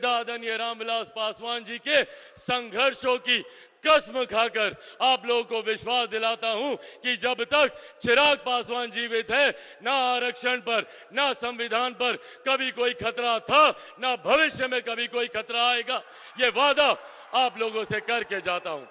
आदरणीय रामविलास पासवान जी के संघर्षों की कसम खाकर आप लोगों को विश्वास दिलाता हूं कि जब तक चिराग पासवान जीवित है, ना आरक्षण पर, ना संविधान पर कभी कोई खतरा था, ना भविष्य में कभी कोई खतरा आएगा। ये वादा आप लोगों से करके जाता हूं।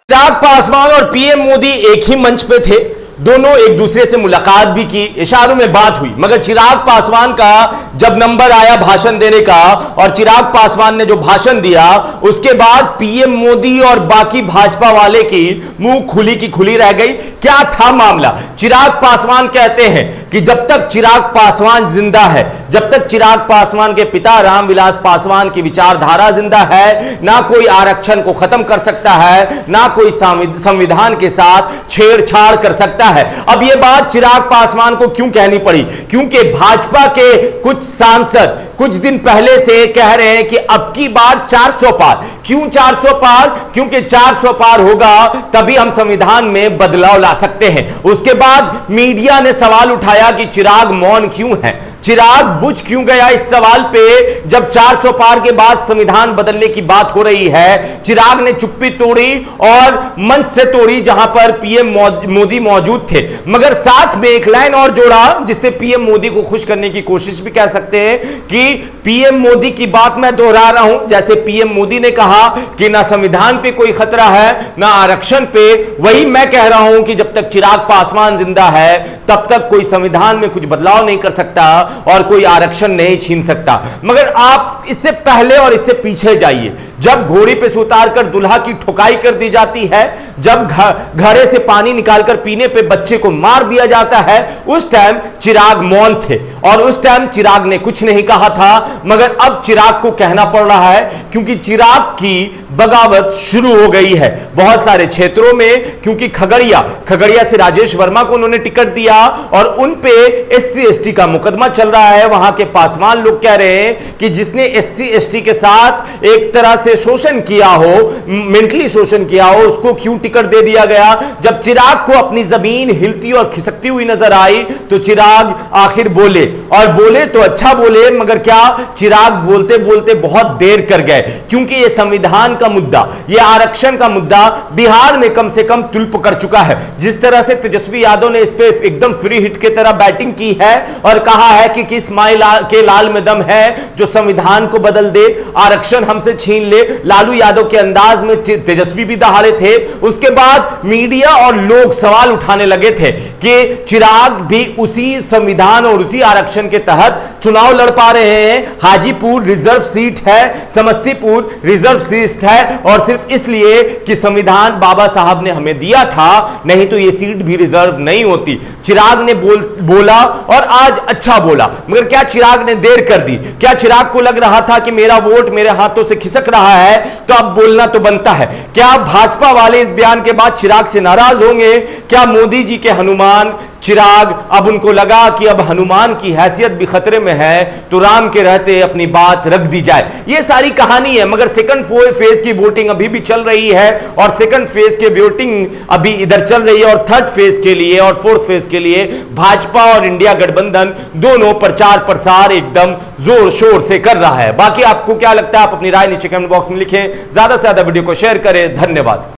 चिराग पासवान और पीएम मोदी एक ही मंच पे थे, दोनों एक दूसरे से मुलाकात भी की, इशारों में बात हुई, मगर चिराग पासवान का जब नंबर आया भाषण देने का और चिराग पासवान ने जो भाषण दिया, उसके बाद पीएम मोदी और बाकी भाजपा वाले की मुंह खुली की खुली रह गई। क्या था मामला? चिराग पासवान कहते हैं कि जब तक चिराग पासवान जिंदा है, जब तक चिराग पासवान के पिता रामविलास पासवान की विचारधारा जिंदा है, ना कोई आरक्षण को खत्म कर सकता है, ना कोई संविधान के साथ छेड़छाड़ कर सकता है। अब यह बात चिराग पासवान को क्यों कहनी पड़ी? क्योंकि भाजपा के कुछ सांसद कुछ दिन पहले से कह रहे हैं कि अब की बार 400 पार। क्यों 400 पार? क्योंकि 400 पार होगा तभी हम संविधान में बदलाव ला सकते हैं। उसके बाद मीडिया ने सवाल उठाया कि चिराग मौन क्यों है, चिराग बुझ क्यों गया? इस सवाल पे जब 400 पार के बाद संविधान बदलने की बात हो रही है, चिराग ने चुप्पी तोड़ी और मंच से तोड़ी जहां पर पीएम मोदी मौजूद थे, मगर साथ में एक लाइन और जोड़ा जिससे पीएम मोदी को खुश करने की कोशिश भी कह सकते हैं कि पीएम मोदी की बात मैं दोहरा रहा हूं। जैसे पीएम मोदी ने कहा कि ना संविधान पे कोई खतरा है, ना आरक्षण पे, वही मैं कह रहा हूं कि जब तक चिराग पासवान जिंदा है तब तक कोई संविधान में कुछ बदलाव नहीं कर सकता और कोई आरक्षण नहीं छीन सकता। मगर आप इससे पहले और इससे पीछे जाइए। जब घोड़ी पे से उतारकर दुल्हा की ठुकाई कर दी जाती है, जब घड़े से पानी निकालकर पीने पे बच्चे को मार दिया जाता है, उस टाइम चिराग मौन थे और उस टाइम चिराग ने कुछ नहीं कहा था, मगर अब चिराग को कहना पड़ रहा है क्योंकि चिराग की बगावत शुरू हो गई है बहुत सारे क्षेत्रों में। क्योंकि खगड़िया से राजेश वर्मा को उन्होंने टिकट दिया और उन पे एससी एसटी का मुकदमा चल रहा है। वहां के पासवान लोग कह रहे हैं कि जिसने एससी एसटी के साथ एक तरह से शोषण किया हो, मेंटली शोषण किया हो, उसको क्यों टिकट दे दिया गया? जब चिराग को अपनी जमीन हिलती और खिसकती हुई नजर आई तो चिराग आखिर बोले, और बोले तो अच्छा बोले, मगर क्या चिराग बोलते बोलते बहुत देर कर गए। क्योंकि यह संविधान का मुद्दा, यह आरक्षण का मुद्दा बिहार में कम से कम तुल पकड़ चुका है। जिस तरह से तेजस्वी यादव ने इस पे एकदम फ्री हिट की तरह बैटिंग की है और कहा है कि किस माई के लाल में दम है जो संविधान को बदल दे, आरक्षण हमसे छीन ले। लालू यादव के अंदाज में तेजस्वी भी दहाड़े थे। उसके बाद मीडिया और लोग सवाल उठाने लगे थे कि चिराग भी उसी संविधान और उसी आरक्षण के तहत चुनाव लड़ पा रहे हैं। हाजीपुर रिजर्व सीट है, समस्तीपुर रिजर्व सीट है, और सिर्फ इसलिए कि संविधान बाबा साहब ने हमें दिया था, नहीं तो यह सीट भी रिजर्व नहीं होती। चिराग ने बोला और आज अच्छा बोला, मगर क्या चिराग ने देर कर दी? क्या चिराग को लग रहा था कि मेरा वोट मेरे हाथों से खिसक रहा है तो अब बोलना तो बनता है? क्या भाजपा वाले इस बयान के बाद चिराग से नाराज होंगे? क्या मोदी जी के हनुमान चिराग, अब उनको लगा कि अब हनुमान की हैसियत भी खतरे में है तो राम के रहते अपनी बात रख दी जाए? ये सारी कहानी है। मगर सेकंड फेज की वोटिंग अभी भी चल रही है और सेकंड फेज के वोटिंग अभी इधर चल रही है और थर्ड फेज के लिए और फोर्थ फेज के लिए भाजपा और इंडिया गठबंधन दोनों प्रचार प्रसार एकदम जोर शोर से कर रहा है। बाकी आपको क्या लगता है? आप अपनी राय नीचे कमेंट बॉक्स में लिखें, ज्यादा से ज्यादा वीडियो को शेयर करें। धन्यवाद।